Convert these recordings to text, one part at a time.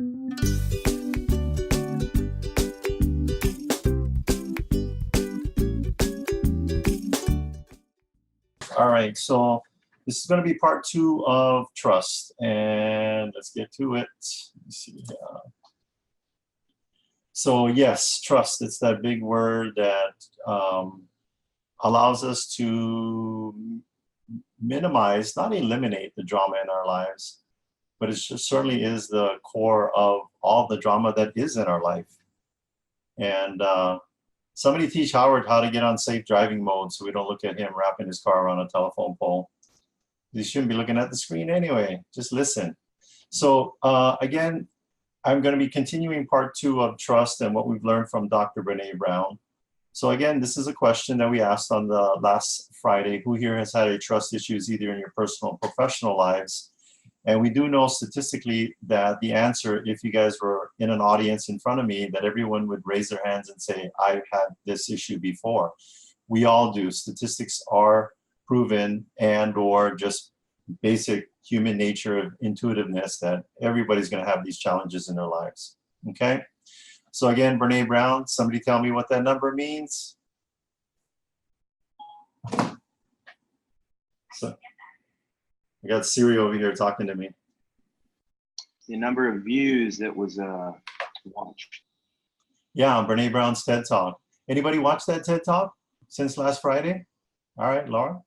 All right, so this is going to be part 2 of trust, and let's get to it. Let me see. So yes, trust. It's that big word that allows us to minimize, not eliminate, the drama in our lives, but it certainly is the core of all the drama that is in our life. And somebody teach Howard how to get on safe driving mode so we don't look at him wrapping his car around a telephone pole. You shouldn't be looking at the screen anyway. Just listen. So again, I'm going to be continuing part 2 of trust and what we've learned from Dr. Brene Brown. So again, this is a question that we asked on the last Friday. Who here has had a trust issues either in your personal or professional lives? And we do know statistically that the answer, if you guys were in an audience in front of me, that everyone would raise their hands and say, I've had this issue before. We all do. Statistics are proven, and or just basic human nature of intuitiveness, that everybody's going to have these challenges in their lives. Okay? So again, Brene Brown, somebody tell me what that number means. So I got Siri over here talking to me. The number of views that was watched. Yeah, on Brene Brown's TED Talk. Anybody watch that TED Talk since last Friday? All right, Laura?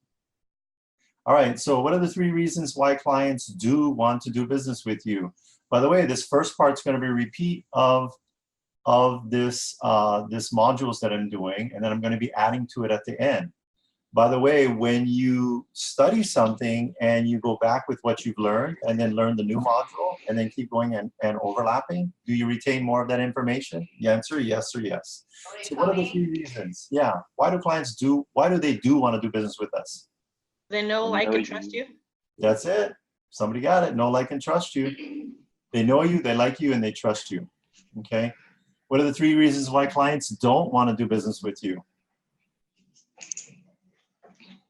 All right, so what are the 3 reasons why clients do want to do business with you? By the way, this first part's going to be a repeat of this modules that I'm doing, and then I'm going to be adding to it at the end. By the way, when you study something and you go back with what you've learned and then learn the new module and then keep going and overlapping, do you retain more of that information? The answer, yes or yes. So what are the 3 reasons? Yeah, why do clients why do they want to do business with us? They know, like, and trust you. That's it. Somebody got it. Know, like, and trust you. They know you, they like you, and they trust you. Okay? What are the 3 reasons why clients don't want to do business with you?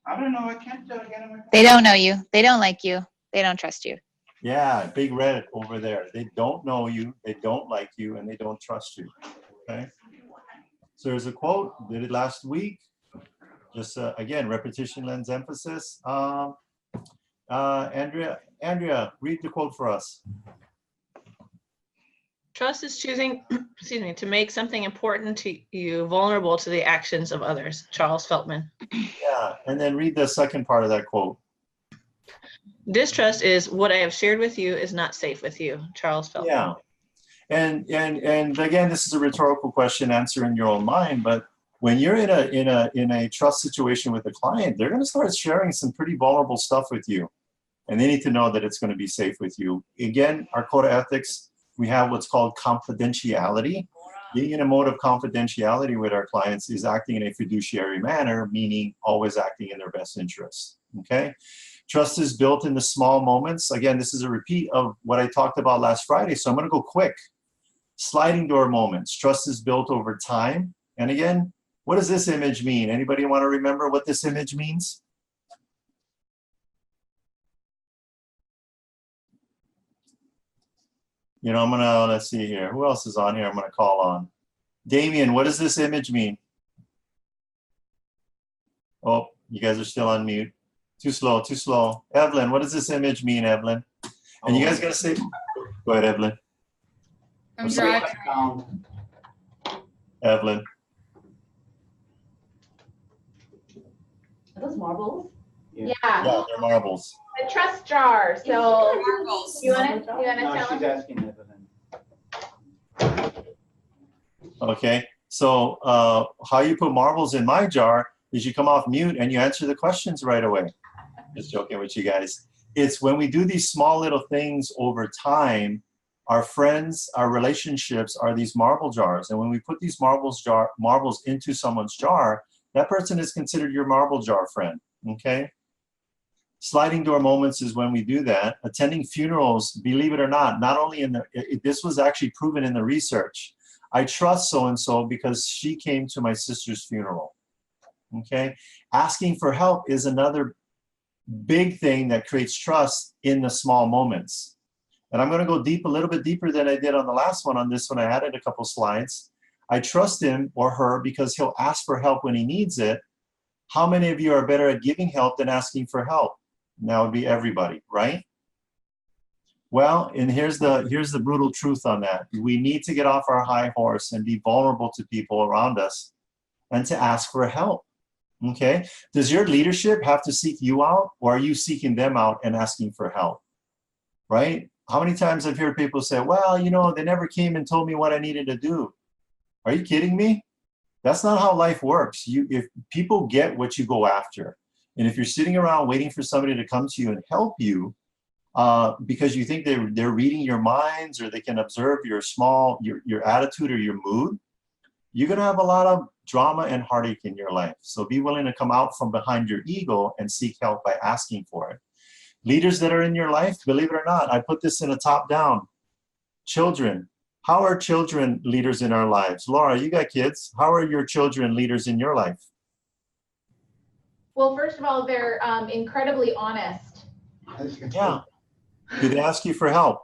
I don't know. I can't do it again. They don't know you. They don't like you. They don't trust you. Yeah, big red over there. They don't know you, they don't like you, and they don't trust you. Okay? So there's a quote, did it last week. Just again, repetition lends emphasis. Andrea, read the quote for us. Trust is choosing, excuse me, to make something important to you vulnerable to the actions of others. Charles Feltman. Yeah, and then read the second part of that quote. Distrust is what I have shared with you is not safe with you. Charles Feltman. Yeah, and again, this is a rhetorical question. Answer in your own mind. But when you're in a trust situation with a client, they're going to start sharing some pretty vulnerable stuff with you, and they need to know that it's going to be safe with you. Again, our code of ethics, we have what's called confidentiality. Being in a mode of confidentiality with our clients is acting in a fiduciary manner, meaning always acting in their best interest. Okay? Trust is built in the small moments. Again, this is a repeat of what I talked about last Friday, so I'm going to go quick. Sliding door moments. Trust is built over time. And again, what does this image mean? Anybody want to remember what this image means? You know, I'm going to, let's see here. Who else is on here I'm going to call on? Damien, what does this image mean? Oh, you guys are still on mute. Too slow, too slow. Evelyn, what does this image mean, Evelyn? And you guys got to say, go ahead, Evelyn. I'm driving. Evelyn. Are those marbles? Yeah. Yeah, they're marbles. A trust jar. So you wanna No, tell she's them? asking Evelyn. Okay, so how you put marbles in my jar is you come off mute and you answer the questions right away. Just joking with you guys. It's when we do these small little things over time, our friends, our relationships are these marble jars. And when we put these marbles into someone's jar, that person is considered your marble jar friend, okay? Sliding door moments is when we do that. Attending funerals, believe it or not only in this was actually proven in the research. I trust so-and-so because she came to my sister's funeral, okay? Asking for help is another big thing that creates trust in the small moments. And I'm going to go deep, a little bit deeper than I did on the last one. On this one, I added a couple slides. I trust him or her because he'll ask for help when he needs it. How many of you are better at giving help than asking for help? Now would be everybody, right? Well, and here's the brutal truth on that. We need to get off our high horse and be vulnerable to people around us and to ask for help. Okay? Does your leadership have to seek you out, or are you seeking them out and asking for help? Right? How many times I've heard people say, well, you know, they never came and told me what I needed to do. Are you kidding me? That's not how life works. If people get what you go after, and if you're sitting around waiting for somebody to come to you and help you because you think they're reading your minds or they can observe your attitude or your mood, you're going to have a lot of drama and heartache in your life. So be willing to come out from behind your ego and seek help by asking for it. Leaders that are in your life, believe it or not, I put this in a top down. Children. How are children leaders in our lives? Laura, you got kids. How are your children leaders in your life? Well, first of all, they're incredibly honest. Yeah. Do they ask you for help?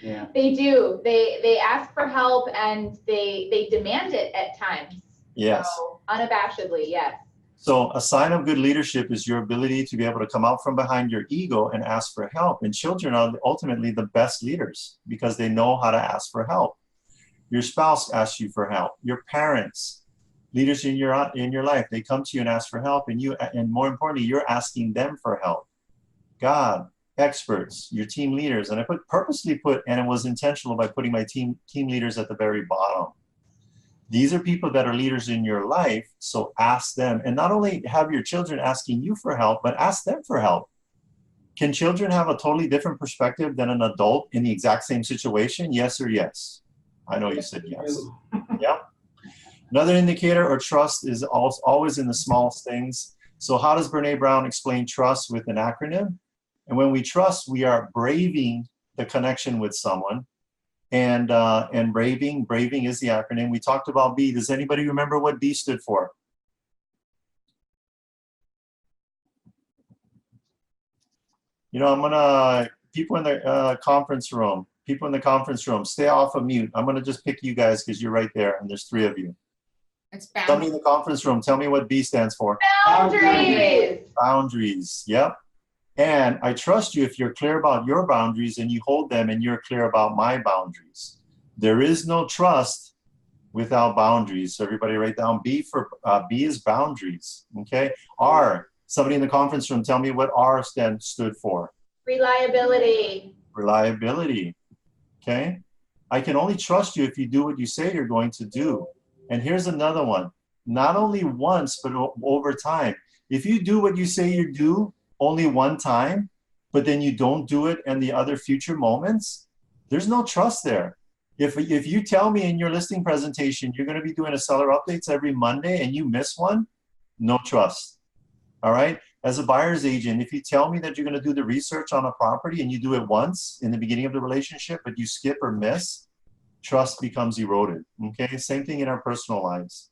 Yeah. They do. They ask for help and they demand it at times. Yes. So, unabashedly, yes. So a sign of good leadership is your ability to be able to come out from behind your ego and ask for help. And children are ultimately the best leaders because they know how to ask for help. Your spouse asks you for help. Your parents, leaders in your life, they come to you and ask for help, and more importantly, you're asking them for help. God, experts, your team leaders, and I purposely put, and it was intentional by putting my team leaders at the very bottom. These are people that are leaders in your life, so ask them. And not only have your children asking you for help, but ask them for help. Can children have a totally different perspective than an adult in the exact same situation? Yes or yes? I know you said yes. Yeah. Another indicator or trust is always in the smallest things. So how does Brene Brown explain trust with an acronym? And when we trust, we are braving the connection with someone. And braving is the acronym. We talked about B. Does anybody remember what B stood for? You know, I'm gonna, people in the conference room, stay off of mute. I'm gonna just pick you guys because you're right there and there's 3 of you. It's Somebody in the conference room, tell me what B stands for. Boundaries. Boundaries, yep. And I trust you if you're clear about your boundaries and you hold them and you're clear about my boundaries. There is no trust without boundaries. So everybody write down B for, B is boundaries, okay? R, somebody in the conference room, tell me what R stood for. Reliability. Reliability, okay? I can only trust you if you do what you say you're going to do. And here's another one, not only once, but over time. If you do what you say you do only one time, but then you don't do it in the other future moments, there's no trust there. If you tell me in your listing presentation, you're gonna be doing a seller updates every Monday and you miss one, no trust, all right? As a buyer's agent, if you tell me that you're gonna do the research on a property and you do it once in the beginning of the relationship, but you skip or miss, trust becomes eroded, okay? Same thing in our personal lives.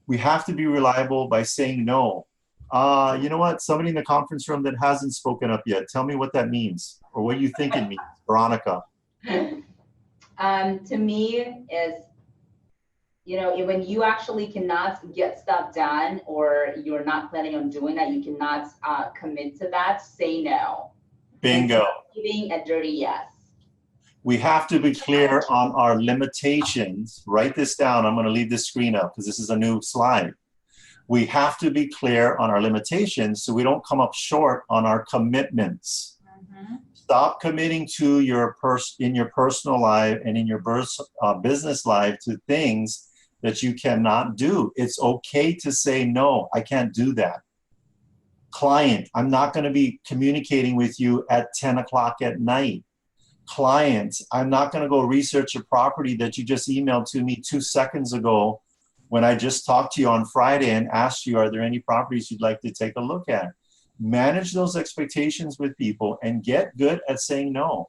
We have to be reliable by saying no. You know what? Somebody in the conference room that hasn't spoken up yet, tell me what that means or what you think it means. Veronica. To me is, you know, when you actually cannot get stuff done or you're not planning on doing that, you cannot commit to that, say no. Bingo. Giving a dirty yes. We have to be clear on our limitations. Write this down. I'm going to leave this screen up because this is a new slide. We have to be clear on our limitations so we don't come up short on our commitments. Stop committing to in your personal life and in your business life to things that you cannot do. It's okay to say, no, I can't do that. Client, I'm not going to be communicating with you at 10 o'clock at night. Client, I'm not going to go research a property that you just emailed to me 2 seconds ago when I just talked to you on Friday and asked you, are there any properties you'd like to take a look at? Manage those expectations with people and get good at saying no.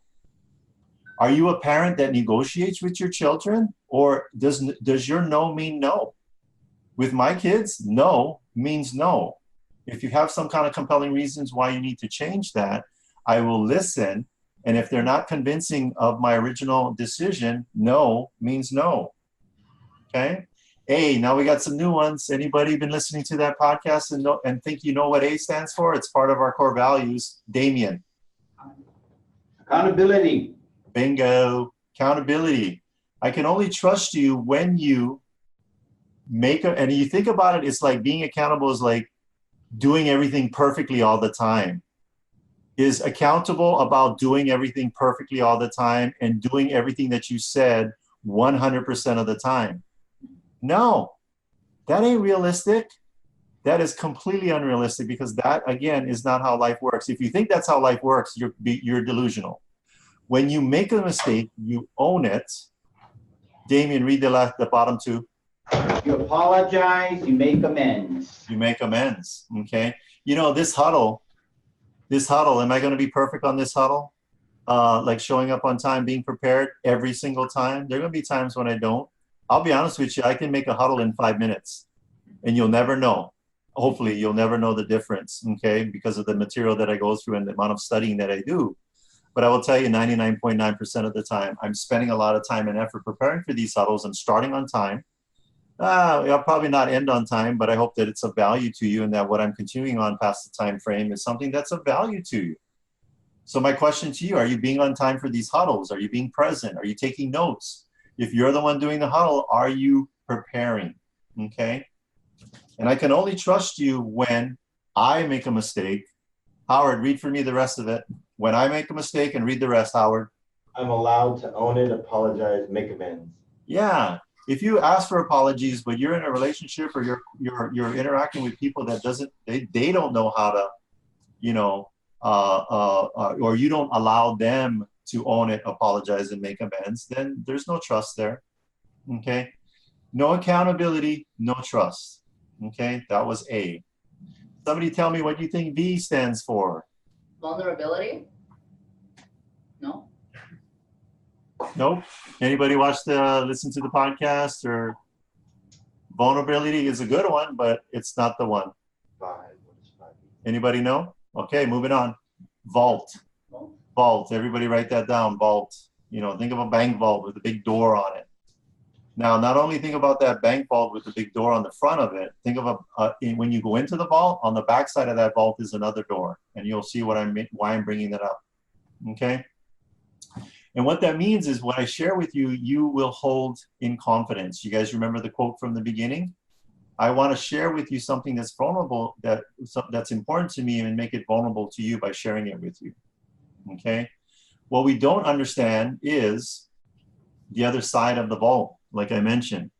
Are you a parent that negotiates with your children, or does your no mean no? With my kids, no means no. If you have some kind of compelling reasons why you need to change that, I will listen And if they're not convincing of my original decision, no means no. Okay. A, now we got some new ones. Anybody been listening to that podcast and think you know what A stands for? It's part of our core values. Damien. Accountability. Bingo. Accountability. I can only trust you when you and you think about it, it's like being accountable is like doing everything perfectly all the time. Is accountable about doing everything perfectly all the time and doing everything that you said 100% of the time. No, that ain't realistic. That is completely unrealistic because that, again, is not how life works. If you think that's how life works, you're delusional. When you make a mistake, you own it. Damien, read the bottom two. You apologize, you make amends. You make amends, okay? You know, this huddle, am I going to be perfect on this huddle? Like showing up on time, being prepared every single time? There are going to be times when I don't. I'll be honest with you, I can make a huddle in 5 minutes and you'll never know. Hopefully you'll never know the difference, okay? Because of the material that I go through and the amount of studying that I do. But I will tell you 99.9% of the time, I'm spending a lot of time and effort preparing for these huddles and starting on time. I'll probably not end on time, but I hope that it's of value to you and that what I'm continuing on past the time frame is something that's of value to you. So my question to you, are you being on time for these huddles? Are you being present? Are you taking notes? If you're the one doing the huddle, are you preparing? Okay. And I can only trust you when I make a mistake. Howard, read for me the rest of it. When I make a mistake, and read the rest, Howard. I'm allowed to own it, apologize, make amends. Yeah. If you ask for apologies, but you're in a relationship or you're interacting with people that they don't know how to, you know, or you don't allow them to own it, apologize, and make amends, then there's no trust there. Okay. No accountability, no trust. Okay. That was A. Somebody tell me what you think V stands for. Vulnerability? No? Nope. Anybody listen to the podcast? Or vulnerability is a good one, but it's not the one. Anybody know? Okay, moving on. Vault. Vault. Everybody write that down. Vault. You know, think of a bank vault with a big door on it. Now, not only think about that bank vault with the big door on the front of it, think of when you go into the vault, on the back side of that vault is another door, and you'll see why I'm bringing that up. Okay. And what that means is what I share with you, you will hold in confidence. You guys remember the quote from the beginning? I want to share with you something that's vulnerable, that's important to me, and make it vulnerable to you by sharing it with you. Okay. What we don't understand is the other side of the vault, like I mentioned.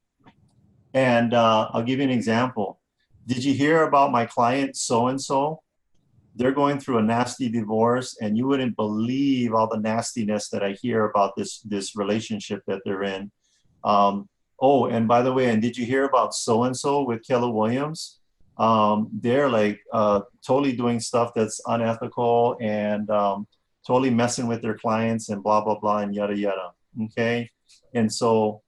And I'll give you an example. Did you hear about my client so-and-so? They're going through a nasty divorce, and you wouldn't believe all the nastiness that I hear about this relationship that they're in. Oh, and by the way, and did you hear about so-and-so with Keller Williams? They're like totally doing stuff that's unethical and totally messing with their clients and blah, blah, blah, and yada, yada. Okay. And so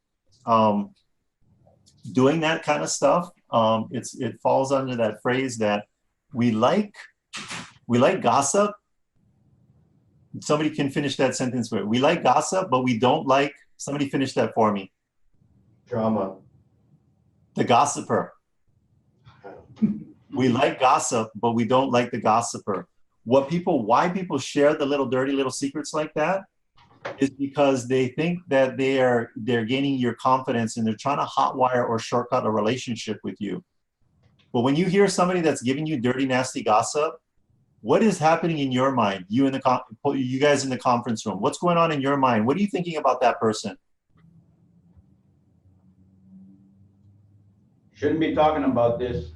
doing that kind of stuff, it falls under that phrase that we like gossip. Somebody can finish that sentence with, we like gossip, but we don't like, somebody finish that for me. Drama. The gossiper. We like gossip, but we don't like the gossiper. Why people share the little dirty little secrets like that is because they think that they're gaining your confidence and they're trying to hotwire or shortcut a relationship with you. But when you hear somebody that's giving you dirty, nasty gossip, what is happening in your mind? You guys in the conference room, what's going on in your mind? What are you thinking about that person? Shouldn't be talking about this.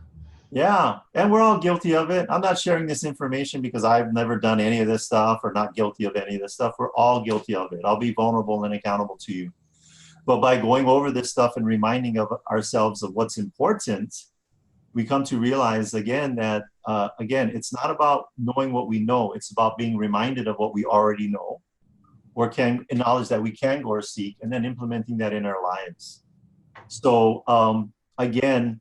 Yeah, and we're all guilty of it. I'm not sharing this information because I've never done any of this stuff or not guilty of any of this stuff. We're all guilty of it. I'll be vulnerable and accountable to you. But by going over this stuff and reminding of ourselves of what's important, we come to realize again that, again, it's not about knowing what we know. It's about being reminded of what we already know or can knowledge that we can go or seek, and then implementing that in our lives. So again,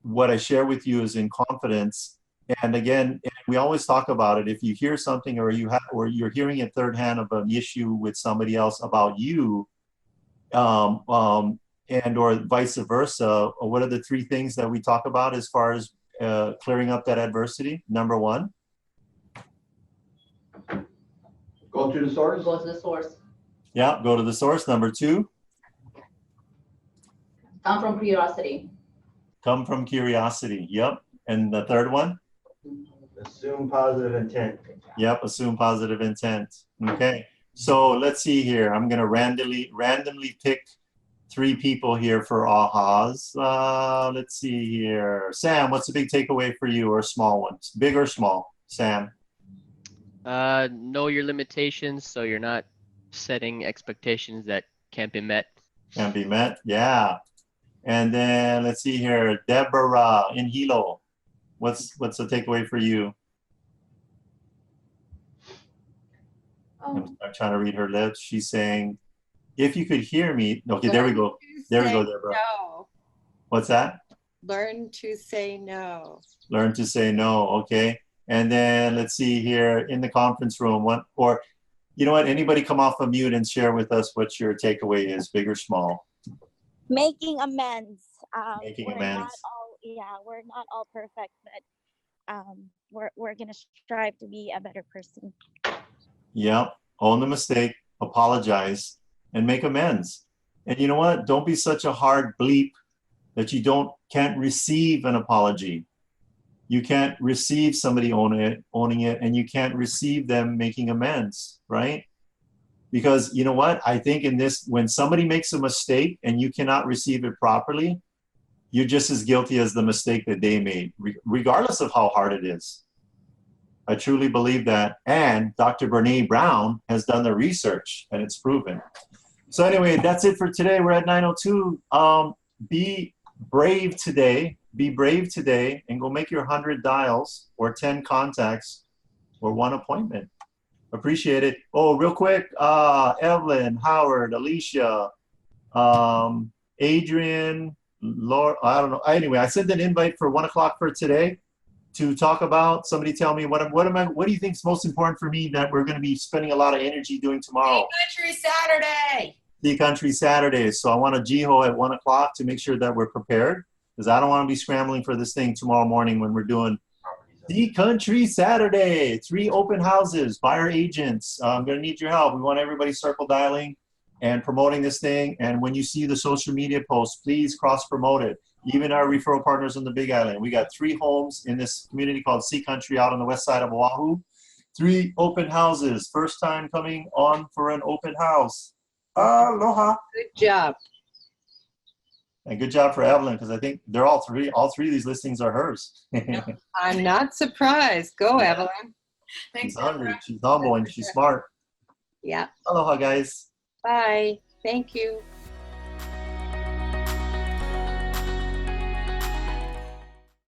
what I share with you is in confidence. And again, we always talk about it. If you hear something or you're hearing it third hand of an issue with somebody else about you, and or vice versa, what are the three things that we talk about as far as clearing up that adversity? Number one, Go to the source. Go to the source. yeah, go to the source. Number two, Come from curiosity. come from curiosity. Yep. And the third one, Assume positive intent. yep, assume positive intent. Okay. So let's see here. I'm gonna randomly pick 3 people here for ahas. Let's see here. Sam, what's the big takeaway for you, or a small one? Big or small? Sam. Know your limitations so you're not setting expectations that can't be met. Can be met. Yeah. And then let's see here. Deborah in Hilo. What's the takeaway for you? I'm trying to read her lips. She's saying, if you could hear me. Okay, there we go. There we go, Deborah. No. What's that? Learn to say no. Learn to say no. Okay. And then let's see here in the conference room. Or you know what? Anybody come off of mute and share with us what your takeaway is, big or small? Making amends. Making we're amends. Not all, yeah, we're not all perfect, but we're gonna strive to be a better person. Yeah. Own the mistake, apologize, and make amends. And you know what? Don't be such a hard bleep that you can't receive an apology. You can't receive somebody owning it, and you can't receive them making amends, right? Because you know what? I think in this, when somebody makes a mistake and you cannot receive it properly, you're just as guilty as the mistake that they made, regardless of how hard it is. I truly believe that. And Dr. Brene Brown has done the research, and it's proven. So anyway, that's it for today. We're at 9:02. Be brave today. Be brave today and go make your 100 dials or 10 contacts or 1 appointment. Appreciate it. Oh, real quick, Evelyn, Howard, Alicia, Adrian, Laura, I don't know. Anyway, I sent an invite for 1 o'clock for today to talk about. Somebody tell me what do you think is most important for me that we're going to be spending a lot of energy doing tomorrow? Country Saturday. The Country Saturday. So I want a GHO at 1 o'clock to make sure that we're prepared, because I don't want to be scrambling for this thing tomorrow morning when we're doing the Country Saturday. 3 open houses, buyer agents. I'm going to need your help. We want everybody circle dialing and promoting this thing. And when you see the social media posts, please cross promote it. Even our referral partners on the Big Island. We got 3 homes in this community called Sea Country out on the west side of Oahu. 3 open houses. First time coming on for an open house. Aloha. Good job. And good job for Evelyn, because I think they're all 3 of these listings are hers. I'm not surprised. Go, Evelyn. She's hungry, she's humble, and she's smart. Yeah. Aloha, guys. Bye. Thank you.